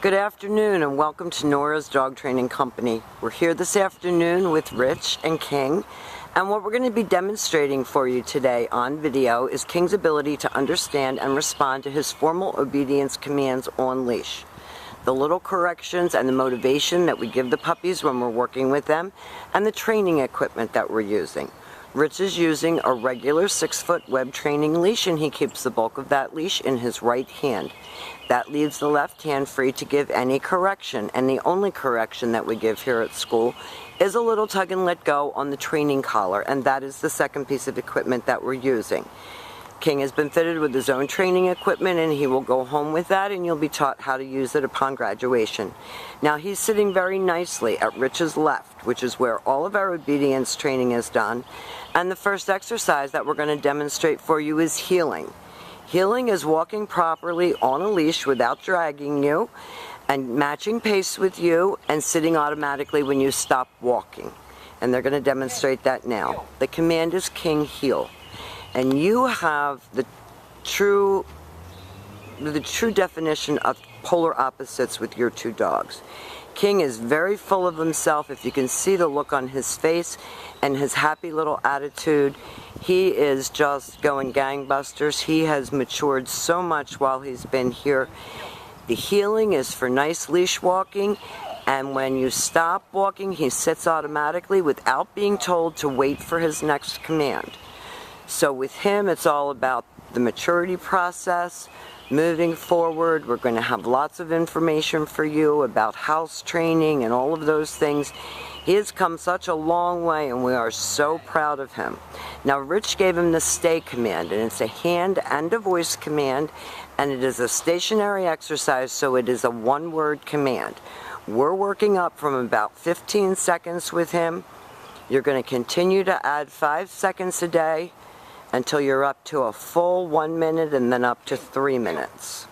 Good afternoon and welcome to Nora's Dog Training Company. We're here this afternoon with Rich and King, and what we're going to be demonstrating for you today on video is King's ability to understand and respond to his formal obedience commands on leash. The little corrections and the motivation that we give the puppies when we're working with them, and the training equipment that we're using. Rich is using a regular 6-foot web training leash, and he keeps the bulk of that leash in his right hand. That leaves the left hand free to give any correction, and the only correction that we give here at school is a little tug and let go on the training collar, and that is the second piece of equipment that we're using. King has been fitted with his own training equipment, and he will go home with that, and you'll be taught how to use it upon graduation. Now he's sitting very nicely at Rich's left, which is where all of our obedience training is done, and the first exercise that we're going to demonstrate for you is heeling. Heeling is walking properly on a leash without dragging you, and matching pace with you, and sitting automatically when you stop walking. And they're going to demonstrate that now. The command is King heel. And you have the true definition of polar opposites with your two dogs. King is very full of himself. If you can see the look on his face and his happy little attitude, he is just going gangbusters. He has matured so much while he's been here. The heeling is for nice leash walking, and when you stop walking, he sits automatically without being told to wait for his next command. So with him, it's all about the maturity process, moving forward. We're going to have lots of information for you about house training and all of those things. He has come such a long way, and we are so proud of him. Now, Rich gave him the stay command, and it's a hand and a voice command, and it is a stationary exercise, so it is a one-word command. We're working up from about 15 seconds with him. You're going to continue to add 5 seconds a day until you're up to a full 1 minute, and then up to 3 minutes.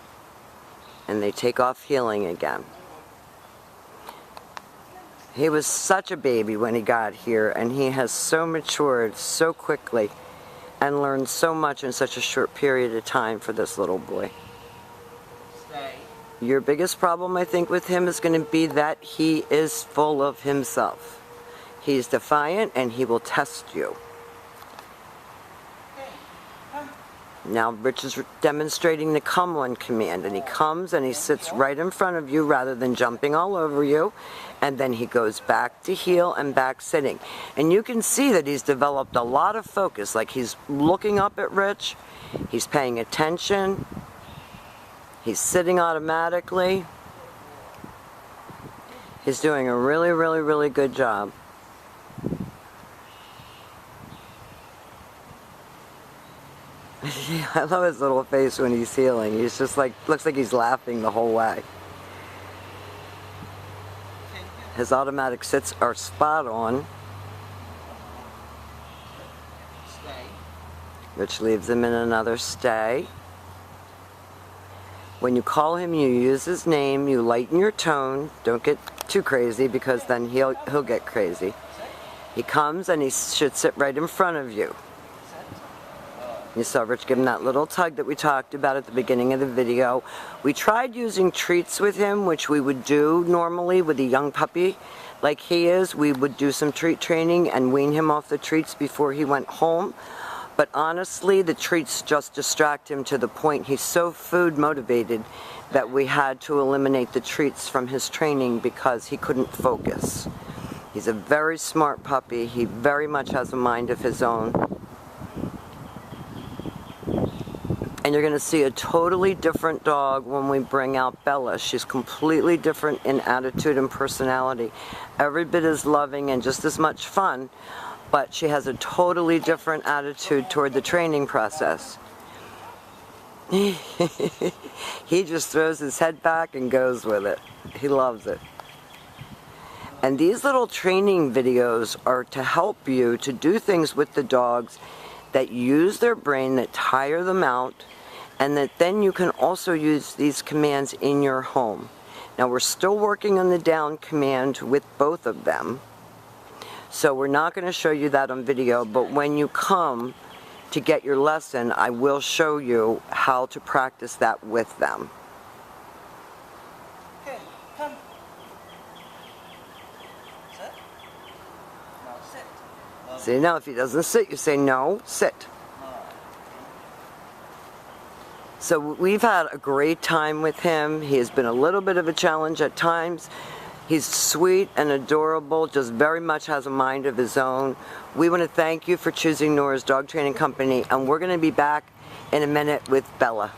And they take off heeling again. He was such a baby when he got here, and he has so matured so quickly and learned so much in such a short period of time for this little boy. Your biggest problem, I think, with him is going to be that he is full of himself. He's defiant, and he will test you. Now Rich is demonstrating the come one command, and he comes and he sits right in front of you rather than jumping all over you, and then he goes back to heel and back sitting. And you can see that he's developed a lot of focus, like he's looking up at Rich, he's paying attention, he's sitting automatically. He's doing a really good job. I love his little face when he's heeling. He's just like, looks like he's laughing the whole way. His automatic sits are spot on. Which leaves him in another stay. When you call him, you use his name, you lighten your tone. Don't get too crazy, because then he'll get crazy. He comes and he should sit right in front of you. You saw Rich give him that little tug that we talked about at the beginning of the video. We tried using treats with him, which we would do normally with a young puppy like he is. We would do some treat training and wean him off the treats before he went home. But honestly, the treats just distract him to the point he's so food motivated that we had to eliminate the treats from his training because he couldn't focus. He's a very smart puppy. He very much has a mind of his own. And you're going to see a totally different dog when we bring out Bella. She's completely different in attitude and personality. Every bit as loving and just as much fun, but she has a totally different attitude toward the training process. He just throws his head back and goes with it. He loves it. And these little training videos are to help you to do things with the dogs that use their brain, that tire them out, and that then you can also use these commands in your home. Now we're still working on the down command with both of them, so we're not going to show you that on video, but when you come to get your lesson, I will show you how to practice that with them. Okay. See, now if he doesn't sit, you say, no, sit. So we've had a great time with him. He has been a little bit of a challenge at times. He's sweet and adorable, just very much has a mind of his own. We want to thank you for choosing Nora's Dog Training Company, and we're going to be back in a minute with Bella.